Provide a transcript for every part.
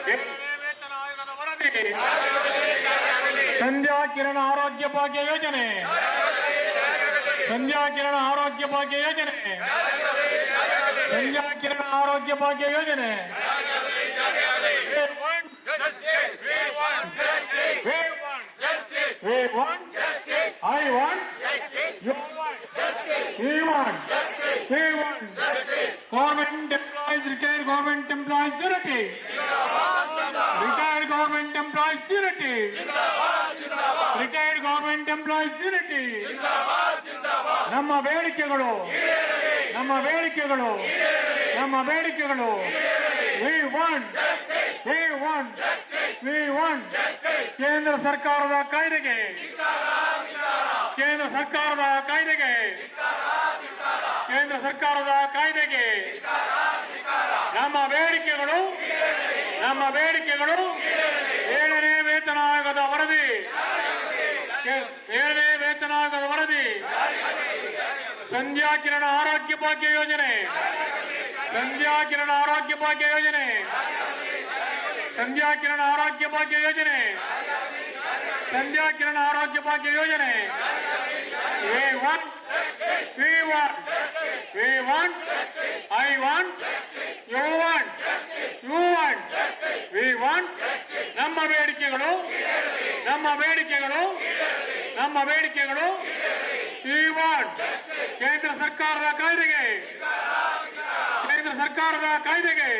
ವೇತನ ಆಯೋಗದ ವರದಿ, ಸಂಧ್ಯಾ ಕಿರಣ ಆರೋಗ್ಯ ಭಾಗ್ಯ ಯೋಜನೆ, ಸಂಧ್ಯಾ ಕಿರಣ ಆರೋಗ್ಯ ಭಾಗ್ಯ ಯೋಜನೆ, ಸಂಧ್ಯಾ ಕಿರಣ ಆರೋಗ್ಯ ಭಾಗ್ಯ ಯೋಜನೆ. We want justice. I want justice. You want justice. We want justice. We want justice. Government employees, retired government employees unity. Retired government employees unity. Retired government employees unity. ನಮ್ಮ ಬೇಡಿಕೆಗಳು, ನಮ್ಮ ಬೇಡಿಕೆಗಳು, ನಮ್ಮ ಬೇಡಿಕೆಗಳು. We want justice. We want justice. We want justice. ಕೇಂದ್ರ ಸರ್ಕಾರದ ಕಾಯ್ದೆಗೆ, ಕೇಂದ್ರ ಸರ್ಕಾರದ ಕಾಯ್ದೆಗೆ, ಕೇಂದ್ರ ಸರ್ಕಾರದ ಕಾಯ್ದೆಗೆ ನಮ್ಮ ಬೇಡಿಕೆಗಳು, ನಮ್ಮ ಬೇಡಿಕೆಗಳು. 7ನೇ ವೇತನ ಆಯೋಗದ ವರದಿ, 7ನೇ ವೇತನ ಆಯೋಗದ ವರದಿ, ಸಂಧ್ಯಾ ಕಿರಣ ಆರೋಗ್ಯ ಭಾಗ್ಯ ಯೋಜನೆ, ಸಂಧ್ಯಾ ಕಿರಣ ಆರೋಗ್ಯ ಭಾಗ್ಯ ಯೋಜನೆ, ಸಂಧ್ಯಾ ಕಿರಣ ಆರೋಗ್ಯ ಭಾಗ್ಯ ಯೋಜನೆ, ಸಂಧ್ಯಾ ಕಿರಣ ಆರೋಗ್ಯ ಭಾಗ್ಯ ಯೋಜನೆ. We want, we want, we want, I want, you want, you want, we want. ನಮ್ಮ ಬೇಡಿಕೆಗಳು, ನಮ್ಮ ಬೇಡಿಕೆಗಳು, ನಮ್ಮ ಬೇಡಿಕೆಗಳು. We want. ಕೇಂದ್ರ ಸರ್ಕಾರದ ಕಾಯ್ದೆಗೆ, ಕೇಂದ್ರ ಸರ್ಕಾರದ ಕಾಯ್ದೆಗೆ,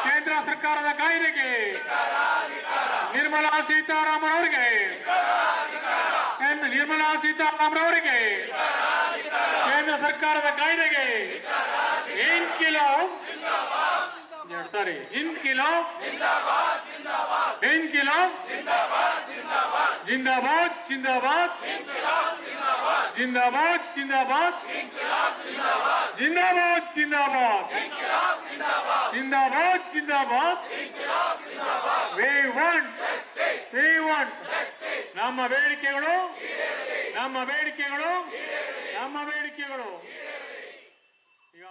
ಕೇಂದ್ರ ಸರ್ಕಾರದ ಕಾಯ್ದೆಗೆ, ನಿರ್ಮಲಾ ಸೀತಾರಾಮನ್ ಅವರಿಗೆ, ನಿರ್ಮಲಾ ಸೀತಾರಾಮನ್ ಅವರಿಗೆ, ಕೇಂದ್ರ ಸರ್ಕಾರದ ಕಾಯ್ದೆಗೆ ಇನ್ಕಿಲಾಬ್, ಸಾರಿ ಇನ್ಕಿಲಾಬ್, ಇನ್ಕಿಲಾಬ್, ಜಿಂದಾಬಾದ್, ಜಿಂದಾಬಾದ್, ಜಿಂದಾಬಾದ್, ಜಿಂದಾಬಾದ್, ಜಿಂದಾಬಾದ್, ಜಿಂದಾಬಾದ್, ಜಿಂದಾಬಾದ್, ಜಿಂದಾಬಾದ್. We want, we want. ನಮ್ಮ ಬೇಡಿಕೆಗಳು, ನಮ್ಮ ಬೇಡಿಕೆಗಳು, ನಮ್ಮ ಬೇಡಿಕೆಗಳು. ಈಗ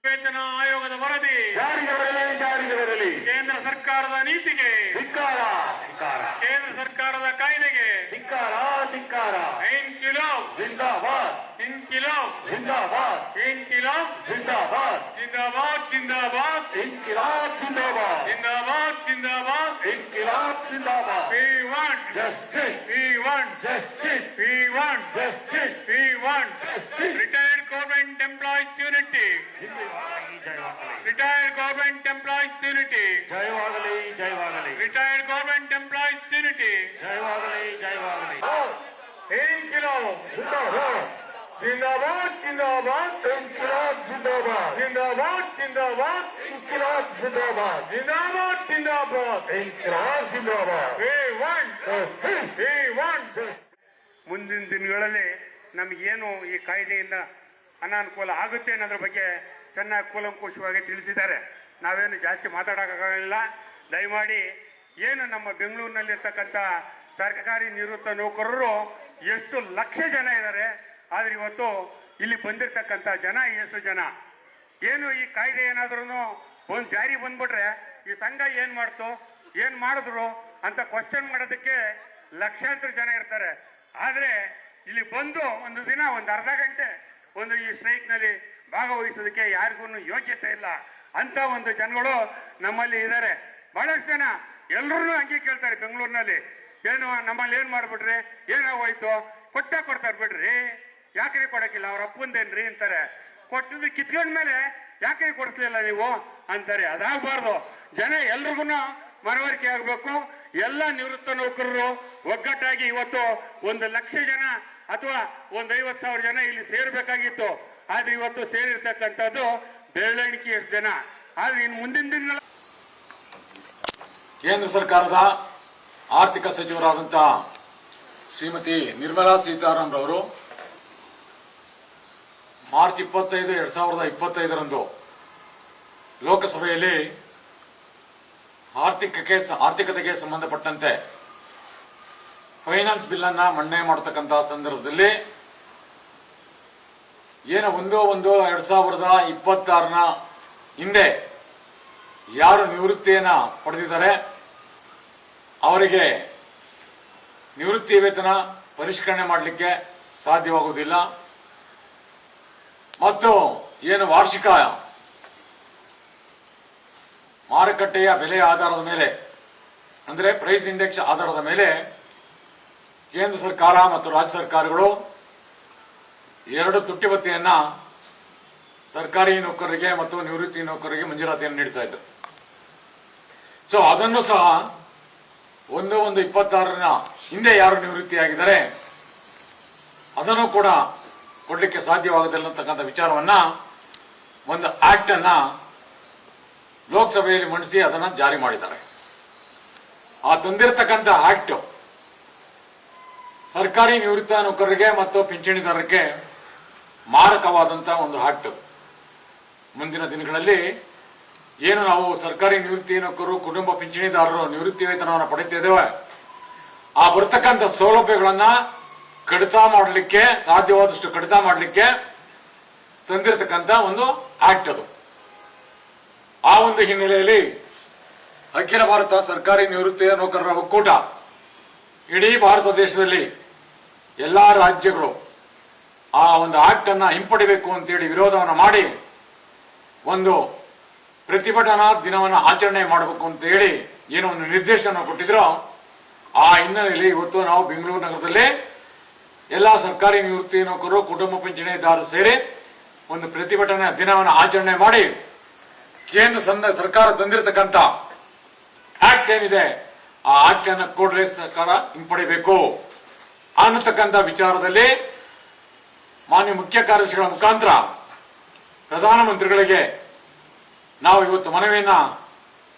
ವೇತನ ಆಯೋಗದ ವರದಿ ಜಾರಿಗೆ ಬರಲಿ, ಜಾರಿಗೆ ಬರಲಿ. ಕೇಂದ್ರ ಸರ್ಕಾರದ ನೀತಿಗೆ ಧಿಕ್ಕಾರ, ಧಿಕ್ಕಾರ. ಕೇಂದ್ರ ಸರ್ಕಾರದ ಕಾಯ್ದೆಗೆ ಧಿಕ್ಕಾರ, ಧಿಕ್ಕಾರ. ಇನ್ಕಿಲಾಬ್ ಜಿಂದಾಬಾದ್, ಇನ್ಕಿಲಾಬ್ ಜಿಂದಾಬಾದ್, ಇನ್ಕಿಲಾಬ್ ಜಿಂದಾಬಾದ್, ಜಿಂದಾಬಾದ್, ಜಿಂದಾಬಾದ್, ಇನ್ಕಿಲಾಬ್ ಜಿಂದಾಬಾದ್, ಜಿಂದಾಬಾದ್, ಜಿಂದಾಬಾದ್, ಇನ್ಕಿಲಾಬ್ ಜಿಂದಾಬಾದ್. We want justice. We want justice. We want justice. We want justice. Retired government employees unity. Retired government employees unity. ಜಯವಾಗಲಿ, ಜಯವಾಗಲಿ. Retired government employees unity. ಜಯವಾಗಲಿ, ಜಯವಾಗಲಿ. ಇನ್ಕಿಲಾಬ್ ಜಿಂದಾಬಾದ್, ಜಿಂದಾಬಾದ್, ಜಿಂದಾಬಾದ್, ಇನ್ಕಿಲಾಬ್ ಜಿಂದಾಬಾದ್, ಜಿಂದಾಬಾದ್, ಜಿಂದಾಬಾದ್, ಇನ್ಕಿಲಾಬ್ ಜಿಂದಾಬಾದ್, ಜಿಂದಾಬಾದ್, ಜಿಂದಾಬಾದ್, ಇನ್ಕಿಲಾಬ್ ಜಿಂದಾಬಾದ್. We want justice. We want justice. ಮುಂದಿನ ದಿನಗಳಲ್ಲಿ ನಮಗೇನು ಈ ಕಾಯ್ದೆಯಿಂದ ಅನಾನುಕೂಲ ಆಗುತ್ತೆ ಅನ್ನೋದ್ರ ಬಗ್ಗೆ ಚೆನ್ನಾಗಿ ಕೂಲಂಕುಷವಾಗಿ ತಿಳಿಸಿದ್ದಾರೆ. ನಾವೇನು ಜಾಸ್ತಿ ಮಾತಾಡೋಕ್ಕಾಗಲಿಲ್ಲ. ದಯಮಾಡಿ ಏನು ನಮ್ಮ ಬೆಂಗಳೂರಿನಲ್ಲಿರ್ತಕ್ಕಂಥ ಸರ್ಕಾರಿ ನಿವೃತ್ತ ನೌಕರರು ಎಷ್ಟು ಲಕ್ಷ ಜನ ಇದ್ದಾರೆ, ಆದರೆ ಇವತ್ತು ಇಲ್ಲಿ ಬಂದಿರತಕ್ಕಂಥ ಜನ ಎಷ್ಟು ಜನ, ಏನು ಈ ಕಾಯ್ದೆ ಏನಾದ್ರೂ ಒಂದು ಜಾರಿ ಬಂದ್ಬಿಟ್ರೆ ಈ ಸಂಘ ಏನು ಮಾಡ್ತು, ಏನು ಮಾಡಿದ್ರು ಅಂತ ಕ್ವಶನ್ ಮಾಡೋದಕ್ಕೆ ಲಕ್ಷಾಂತರ ಜನ ಇರ್ತಾರೆ. ಆದರೆ ಇಲ್ಲಿ ಬಂದು ಒಂದು ದಿನ ಒಂದು ಅರ್ಧ ಗಂಟೆ ಒಂದು ಈ ಸ್ಟ್ರೈಕ್ನಲ್ಲಿ ಭಾಗವಹಿಸೋದಕ್ಕೆ ಯಾರಿಗೂ ಯೋಗ್ಯತೆ ಇಲ್ಲ ಅಂತ ಒಂದು ಜನಗಳು ನಮ್ಮಲ್ಲಿ ಇದ್ದಾರೆ. ಬಹಳಷ್ಟು ಜನ ಎಲ್ಲರೂ ಹಂಗೆ ಕೇಳ್ತಾರೆ ಬೆಂಗಳೂರಿನಲ್ಲಿ, ಏನು ನಮ್ಮಲ್ಲಿ ಏನು ಮಾಡ್ಬಿಟ್ರಿ, ಏನಾಗೋಯ್ತು, ಕೊಡ್ತಾರೆ ಬಿಡ್ರಿ, ಯಾಕ್ರಿ ಕೊಡಕ್ಕಿಲ್ಲ, ಅವ್ರ ಅಪ್ಪಂದೇನ್ರಿ ಅಂತಾರೆ. ಕೊಟ್ಟದ್ದು ಕಿತ್ಕೊಂಡ್ಮೇಲೆ ಯಾಕೆ ಕೊಡಿಸ್ಲಿಲ್ಲ ನೀವು ಅಂತಾರೆ. ಅದಾಗಬಾರ್ದು. ಜನ ಎಲ್ರಿಗೂ ಮನವರಿಕೆ ಆಗಬೇಕು. ಎಲ್ಲ ನಿವೃತ್ತ ನೌಕರರು ಒಗ್ಗಟ್ಟಾಗಿ ಇವತ್ತು 1 ಲಕ್ಷ ಜನ ಅಥವಾ 50,000 ಜನ ಇಲ್ಲಿ ಸೇರ್ಬೇಕಾಗಿತ್ತು. ಆದ್ರೆ ಇವತ್ತು ಸೇರಿರ್ತಕ್ಕಂಥದ್ದು ಬೆರಳೆಣಿಕೆಯಷ್ಟು ಜನ. ಆದ್ರೆ ಇನ್ನು ಮುಂದಿನ ದಿನ ಕೇಂದ್ರ ಸರ್ಕಾರದ ಆರ್ಥಿಕ ಸಚಿವರಾದಂತಹ ಶ್ರೀಮತಿ ನಿರ್ಮಲಾ ಸೀತಾರಾಮನ್ ರವರು ಮಾರ್ಚ್ 25, 2025ರಂದು ಲೋಕಸಭೆಯಲ್ಲಿ ಆರ್ಥಿಕತೆಗೆ ಸಂಬಂಧಪಟ್ಟಂತೆ ಫೈನಾನ್ಸ್ ಬಿಲ್ ಅನ್ನ ಮಂಡನೆ ಮಾಡತಕ್ಕಂತಹ ಸಂದರ್ಭದಲ್ಲಿ ಏನು 1/1/2026 ಹಿಂದೆ ಯಾರು ನಿವೃತ್ತಿಯನ್ನ ಪಡೆದಿದ್ದಾರೆ ಅವರಿಗೆ ನಿವೃತ್ತಿ ವೇತನ ಪರಿಷ್ಕರಣೆ ಮಾಡಲಿಕ್ಕೆ ಸಾಧ್ಯವಾಗುವುದಿಲ್ಲ ಮತ್ತು ಏನು ವಾರ್ಷಿಕ ಮಾರುಕಟ್ಟೆಯ ಬೆಲೆಯ ಆಧಾರದ ಮೇಲೆ ಅಂದರೆ ಪ್ರೈಸ್ ಇಂಡೆಕ್ಸ್ ಆಧಾರದ ಮೇಲೆ ಕೇಂದ್ರ ಸರ್ಕಾರ ಮತ್ತು ರಾಜ್ಯ ಸರ್ಕಾರಗಳು ಎರಡು ತುಟ್ಟಿ ಭತ್ಯೆಯನ್ನ ಸರ್ಕಾರಿ ನೌಕರರಿಗೆ ಮತ್ತು ನಿವೃತ್ತಿ ನೌಕರರಿಗೆ ಮಂಜೂರಾತಿಯನ್ನು ನೀಡ್ತಾ ಇದ್ದು. ಸೊ ಅದನ್ನು ಸಹ 1/1/26 ಹಿಂದೆ ಯಾರು ನಿವೃತ್ತಿಯಾಗಿದ್ದಾರೆ ಅದನ್ನು ಕೂಡ ಕೊಡಲಿಕ್ಕೆ ಸಾಧ್ಯವಾಗುವುದಿಲ್ಲ ಅಂತಕ್ಕಂಥ ವಿಚಾರವನ್ನ ಒಂದು ಆಕ್ಟ್ ಅನ್ನ ಲೋಕಸಭೆಯಲ್ಲಿ ಮಂಡಿಸಿ ಅದನ್ನ ಜಾರಿ ಮಾಡಿದ್ದಾರೆ. ಆ ತಂದಿರತಕ್ಕಂಥ ಆಕ್ಟ್ ಸರ್ಕಾರಿ ನಿವೃತ್ತ ನೌಕರರಿಗೆ ಮತ್ತು ಪಿಂಚಣಿದಾರರಿಗೆ ಮಾರಕವಾದಂತಹ ಒಂದು ಆಕ್ಟ್. ಮುಂದಿನ ದಿನಗಳಲ್ಲಿ ಏನು ನಾವು ಸರ್ಕಾರಿ ನಿವೃತ್ತಿ ನೌಕರರು ಕುಟುಂಬ ಪಿಂಚಣಿದಾರರು ನಿವೃತ್ತಿ ವೇತನವನ್ನು ಪಡೆಯುತ್ತಿದ್ದೇವೆ ಆ ಬರ್ತಕ್ಕಂಥ ಸೌಲಭ್ಯಗಳನ್ನ ಕಡಿತ ಮಾಡಲಿಕ್ಕೆ ಸಾಧ್ಯವಾದಷ್ಟು ಕಡಿತ ಮಾಡಲಿಕ್ಕೆ ತಂದಿರತಕ್ಕಂಥ ಒಂದು ಆಕ್ಟ್ ಅದು. ಆ ಒಂದು ಹಿನ್ನೆಲೆಯಲ್ಲಿ ಅಖಿಲ ಭಾರತ ಸರ್ಕಾರಿ ನಿವೃತ್ತಿ ನೌಕರರ ಒಕ್ಕೂಟ ಇಡೀ ಭಾರತ ದೇಶದಲ್ಲಿ ಎಲ್ಲಾ ರಾಜ್ಯಗಳು ಆ ಒಂದು ಆಕ್ಟ್ ಅನ್ನ ಹಿಂಪಡಿಬೇಕು ಅಂತೇಳಿ ವಿರೋಧವನ್ನು ಮಾಡಿ ಒಂದು ಪ್ರತಿಭಟನಾ ದಿನವನ್ನು ಆಚರಣೆ ಮಾಡಬೇಕು ಅಂತ ಹೇಳಿ ಏನೋ ಒಂದು ನಿರ್ದೇಶನ ಕೊಟ್ಟಿದ್ರು. ಆ ಹಿನ್ನೆಲೆಯಲ್ಲಿ ಇವತ್ತು ನಾವು ಬೆಂಗಳೂರು ನಗರದಲ್ಲಿ ಎಲ್ಲಾ ಸರ್ಕಾರಿ ನಿವೃತ್ತಿ ನೌಕರರು ಕುಟುಂಬ ಪಿಂಚಣಿದಾರರು ಸೇರಿ ಒಂದು ಪ್ರತಿಭಟನಾ ದಿನವನ್ನು ಆಚರಣೆ ಮಾಡಿ ಕೇಂದ್ರ ಸರ್ಕಾರ ತಂದಿರತಕ್ಕಂಥ ಆಕ್ಟ್ ಏನಿದೆ ಆ ಆಕ್ಟ್ ಅನ್ನು ಕೂಡಲೇ ಸರ್ಕಾರ ಹಿಂಪಡಿಬೇಕು ಅನ್ನತಕ್ಕಂಥ ವಿಚಾರದಲ್ಲಿ ಮಾನ್ಯ ಮುಖ್ಯ ಕಾರ್ಯದರ್ಶಿಗಳ ಮುಖಾಂತರ ಪ್ರಧಾನಮಂತ್ರಿಗಳಿಗೆ ನಾವು ಇವತ್ತು ಮನವಿಯನ್ನ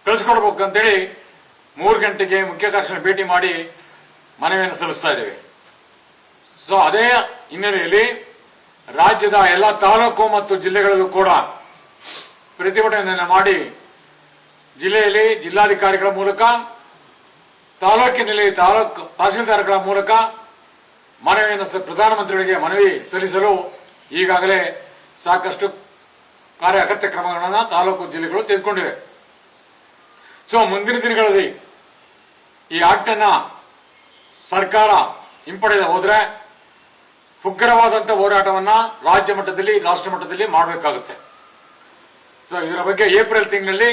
ಕಳಿಸ್ಕೊಡ್ಬೇಕು ಅಂತೇಳಿ 3 ಗಂಟೆಗೆ ಮುಖ್ಯ ಕಾರ್ಯದರ್ಶಿಗಳ ಭೇಟಿ ಮಾಡಿ ಮನವಿಯನ್ನು ಸಲ್ಲಿಸ್ತಾ ಇದ್ದೇವೆ. ಸೊ ಅದೇ ಹಿನ್ನೆಲೆಯಲ್ಲಿ ರಾಜ್ಯದ ಎಲ್ಲ ತಾಲೂಕು ಮತ್ತು ಜಿಲ್ಲೆಗಳಲ್ಲೂ ಕೂಡ ಪ್ರತಿಭಟನೆಯನ್ನು ಮಾಡಿ ಜಿಲ್ಲೆಯಲ್ಲಿ ಜಿಲ್ಲಾಧಿಕಾರಿಗಳ ಮೂಲಕ ತಾಲೂಕಿನಲ್ಲಿ ತಹಸೀಲ್ದಾರ್ಗಳ ಮೂಲಕ ಮನವಿಯನ್ನು ಪ್ರಧಾನಮಂತ್ರಿಗಳಿಗೆ ಮನವಿ ಸಲ್ಲಿಸಲು ಈಗಾಗಲೇ ಸಾಕಷ್ಟು ಅಗತ್ಯ ಕ್ರಮಗಳನ್ನು ತಾಲೂಕು ಜಿಲ್ಲೆಗಳು ತೆಗೆದುಕೊಂಡಿವೆ. ಸೊ ಮುಂದಿನ ದಿನಗಳಲ್ಲಿ ಈ ಆಕ್ಟ್ ಅನ್ನ ಸರ್ಕಾರ ಹಿಂಪಡೆದ ಹೋದ್ರೆ ಉಗ್ರವಾದಂತಹ ಹೋರಾಟವನ್ನ ರಾಜ್ಯ ಮಟ್ಟದಲ್ಲಿ ರಾಷ್ಟ್ರ ಮಟ್ಟದಲ್ಲಿ ಮಾಡಬೇಕಾಗುತ್ತೆ. ಸೊ ಇದರ ಬಗ್ಗೆ ಏಪ್ರಿಲ್ ತಿಂಗಳಲ್ಲಿ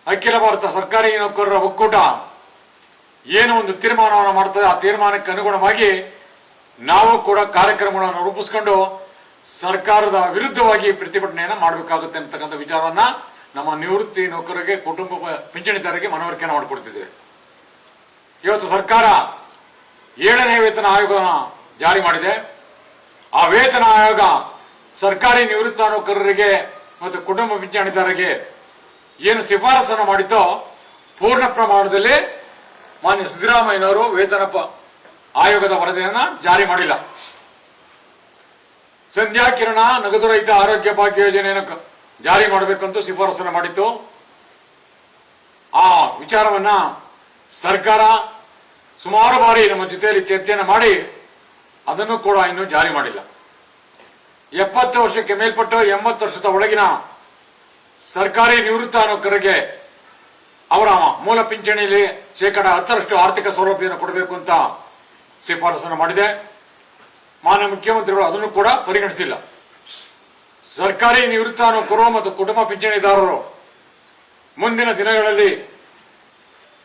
ಅಖಿಲ ಭಾರತ ಸರ್ಕಾರಿ ನೌಕರರ ಒಕ್ಕೂಟ ಏನು ಒಂದು ತೀರ್ಮಾನವನ್ನು ಮಾಡ್ತದೆ ಆ ತೀರ್ಮಾನಕ್ಕೆ ಅನುಗುಣವಾಗಿ ನಾವು ಕೂಡ ಕಾರ್ಯಕ್ರಮಗಳನ್ನು ರೂಪಿಸಿಕೊಂಡು ಸರ್ಕಾರದ ವಿರುದ್ಧವಾಗಿ ಪ್ರತಿಭಟನೆಯನ್ನು ಮಾಡಬೇಕಾಗುತ್ತೆ ಅಂತಕ್ಕಂಥ ವಿಚಾರವನ್ನ ನಮ್ಮ ನಿವೃತ್ತಿ ನೌಕರರಿಗೆ ಕುಟುಂಬ ಪಿಂಚಣಿದಾರರಿಗೆ ಮನವರಿಕೆಯನ್ನು ಮಾಡಿಕೊಡ್ತಿದ್ದೇವೆ. ಇವತ್ತು ಸರ್ಕಾರ 7ನೇ ವೇತನ ಆಯೋಗವನ್ನು ಜಾರಿ ಮಾಡಿದೆ. ಆ ವೇತನ ಆಯೋಗ ಸರ್ಕಾರಿ ನಿವೃತ್ತ ನೌಕರರಿಗೆ ಮತ್ತು ಕುಟುಂಬ ಪಿಂಚಣಿದಾರರಿಗೆ ಏನು ಶಿಫಾರಸನ್ನು ಮಾಡಿತೋ ಪೂರ್ಣ ಪ್ರಮಾಣದಲ್ಲಿ ಮಾನ್ಯ ಸಿದ್ದರಾಮಯ್ಯನವರು ವೇತನ ಆಯೋಗದ ವರದಿಯನ್ನ ಜಾರಿ ಮಾಡಿಲ್ಲ. ಸಂಧ್ಯಾ ಕಿರಣ ನಗದು ರಹಿತ ಆರೋಗ್ಯ ಭಾಗ್ಯ ಯೋಜನೆಯನ್ನು ಜಾರಿ ಮಾಡಬೇಕಂತೂ ಶಿಫಾರಸನ್ನು ಮಾಡಿತ್ತು. ಆ ವಿಚಾರವನ್ನ ಸರ್ಕಾರ ಸುಮಾರು ಬಾರಿ ನಮ್ಮ ಜೊತೆಯಲ್ಲಿ ಚರ್ಚೆಯನ್ನು ಮಾಡಿ ಅದನ್ನು ಕೂಡ ಇನ್ನೂ ಜಾರಿ ಮಾಡಿಲ್ಲ. 70 ವರ್ಷಕ್ಕೆ ಮೇಲ್ಪಟ್ಟು 80 ವರ್ಷದ ಒಳಗಿನ ಸರ್ಕಾರಿ ನಿವೃತ್ತ ನೌಕರರಿಗೆ ಅವರ ಮೂಲ ಪಿಂಚಣಿಯಲ್ಲಿ 10% ಆರ್ಥಿಕ ಸೌಲಭ್ಯವನ್ನು ಕೊಡಬೇಕು ಅಂತ ಶಿಫಾರಸನ್ನು ಮಾಡಿದೆ. ಮಾನ್ಯ ಮುಖ್ಯಮಂತ್ರಿಗಳು ಅದನ್ನು ಕೂಡ ಪರಿಗಣಿಸಿಲ್ಲ. ಸರ್ಕಾರಿ ನಿವೃತ್ತ ನೌಕರರು ಮತ್ತು ಕುಟುಂಬ ಪಿಂಚಣಿದಾರರು ಮುಂದಿನ ದಿನಗಳಲ್ಲಿ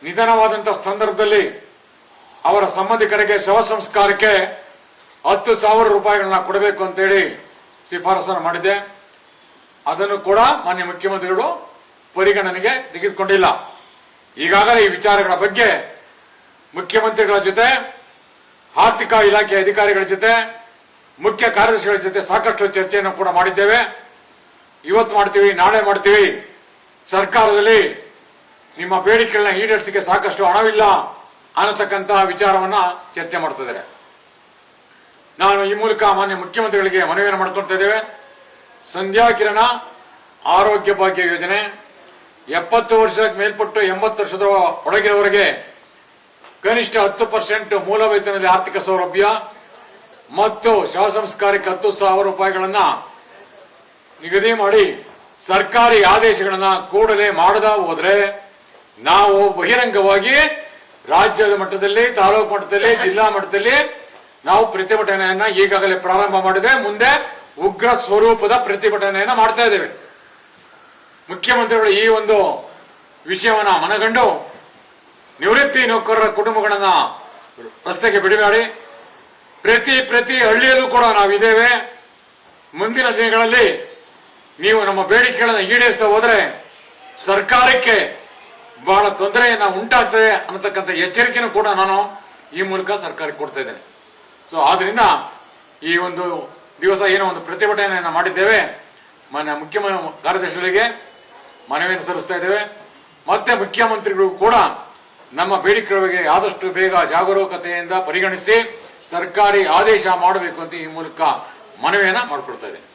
ನಿಧನವಾದಂತಹ ಸಂದರ್ಭದಲ್ಲಿ ಅವರ ಸಂಬಂಧಿಕರಿಗೆ ಶವ ಸಂಸ್ಕಾರಕ್ಕೆ 10,000 ರೂಪಾಯಿಗಳನ್ನ ಕೊಡಬೇಕು ಅಂತೇಳಿ ಶಿಫಾರಸನ್ನು ಮಾಡಿದೆ. ಅದನ್ನು ಕೂಡ ಮಾನ್ಯ ಮುಖ್ಯಮಂತ್ರಿಗಳು ಪರಿಗಣನೆಗೆ ತೆಗೆದುಕೊಂಡಿಲ್ಲ. ಈಗಾಗಲೇ ಈ ವಿಚಾರಗಳ ಬಗ್ಗೆ ಮುಖ್ಯಮಂತ್ರಿಗಳ ಜೊತೆ ಆರ್ಥಿಕ ಇಲಾಖೆ ಅಧಿಕಾರಿಗಳ ಜೊತೆ ಮುಖ್ಯ ಕಾರ್ಯದರ್ಶಿಗಳ ಜೊತೆ ಸಾಕಷ್ಟು ಚರ್ಚೆಯನ್ನು ಕೂಡ ಮಾಡಿದ್ದೇವೆ. ಇವತ್ತು ಮಾಡ್ತೀವಿ, ನಾಳೆ ಮಾಡ್ತೀವಿ. ಸರ್ಕಾರದಲ್ಲಿ ನಿಮ್ಮ ಬೇಡಿಕೆಗಳನ್ನ ಈಡೇರಿಸಲಿಕ್ಕೆ ಸಾಕಷ್ಟು ಹಣವಿಲ್ಲ ಅನ್ನತಕ್ಕಂತಹ ವಿಚಾರವನ್ನ ಚರ್ಚೆ ಮಾಡ್ತಿದ್ದಾರೆ. ನಾನು ಈ ಮೂಲಕ ಮಾನ್ಯ ಮುಖ್ಯಮಂತ್ರಿಗಳಿಗೆ ಮನವಿಯನ್ನು ಮಾಡ್ಕೊಳ್ತಾ ಇದ್ದೇವೆ. ಸಂಧ್ಯಾ ಕಿರಣ ಆರೋಗ್ಯ ಭಾಗ್ಯ ಯೋಜನೆ 70 ವರ್ಷಕ್ಕೆ ಮೇಲ್ಪಟ್ಟು 80 ವರ್ಷದ ಒಳಗಿನವರಿಗೆ ಕನಿಷ್ಠ 10% ಮೂಲ ವೇತನದಲ್ಲಿ ಆರ್ಥಿಕ ಸೌಲಭ್ಯ ಮತ್ತು ಶವ ಸಂಸ್ಕಾರಕ್ಕೆ 10,000 ರೂಪಾಯಿಗಳನ್ನ ನಿಗದಿ ಮಾಡಿ ಸರ್ಕಾರಿ ಆದೇಶಗಳನ್ನ ಕೂಡಲೇ ಮಾಡದ ಹೋದ್ರೆ ನಾವು ಬಹಿರಂಗವಾಗಿ ರಾಜ್ಯದ ಮಟ್ಟದಲ್ಲಿ, ತಾಲೂಕು ಮಟ್ಟದಲ್ಲಿ, ಜಿಲ್ಲಾ ಮಟ್ಟದಲ್ಲಿ ನಾವು ಪ್ರತಿಭಟನೆಯನ್ನ ಈಗಾಗಲೇ ಪ್ರಾರಂಭ ಮಾಡಿದೆ. ಮುಂದೆ ಉಗ್ರ ಸ್ವರೂಪದ ಪ್ರತಿಭಟನೆಯನ್ನ ಮಾಡ್ತಾ ಇದ್ದೇವೆ. ಮುಖ್ಯಮಂತ್ರಿಗಳು ಈ ಒಂದು ವಿಷಯವನ್ನ ಮನಗಂಡು ನಿವೃತ್ತಿ ನೌಕರರ ಕುಟುಂಬಗಳನ್ನ ರಸ್ತೆಗೆ ಬಿಡಬೇಡಿ. ಪ್ರತಿ ಹಳ್ಳಿಯಲ್ಲೂ ಕೂಡ ನಾವಿದ್ದೇವೆ. ಮುಂದಿನ ದಿನಗಳಲ್ಲಿ ನೀವು ನಮ್ಮ ಬೇಡಿಕೆಗಳನ್ನ ಈಡೇರಿಸ್ತಾ ಹೋದ್ರೆ ಸರ್ಕಾರಕ್ಕೆ ಬಹಳ ತೊಂದರೆಯನ್ನ ಉಂಟಾಗ್ತದೆ ಅನ್ನತಕ್ಕಂಥ ಎಚ್ಚರಿಕೆನೂ ಕೂಡ ನಾನು ಈ ಮೂಲಕ ಸರ್ಕಾರಕ್ಕೆ ಕೊಡ್ತಾ ಇದ್ದೇನೆ. ಸೊ ಆದ್ರಿಂದ ಈ ಒಂದು ದಿವಸ ಏನೋ ಒಂದು ಪ್ರತಿಭಟನೆಯನ್ನ ಮಾಡಿದ್ದೇವೆ. ಮಾನ್ಯ ಮುಖ್ಯ ಕಾರ್ಯದರ್ಶಿಗಳಿಗೆ ಮನವಿಯನ್ನು ಸಲ್ಲಿಸ್ತಾ ಇದ್ದೇವೆ. ಮತ್ತೆ ಮುಖ್ಯಮಂತ್ರಿಗಳು ಕೂಡ ನಮ್ಮ ಬೇಡಿಕೆಗಳ ಬಗ್ಗೆ ಆದಷ್ಟು ಬೇಗ ಜಾಗರೂಕತೆಯಿಂದ ಪರಿಗಣಿಸಿ ಸರ್ಕಾರಿ ಆದೇಶ ಮಾಡಬೇಕು ಅಂತ ಈ ಮೂಲಕ ಮನವಿಯನ್ನ ಮಾಡಿಕೊಡ್ತಾ ಇದ್ದೇನೆ.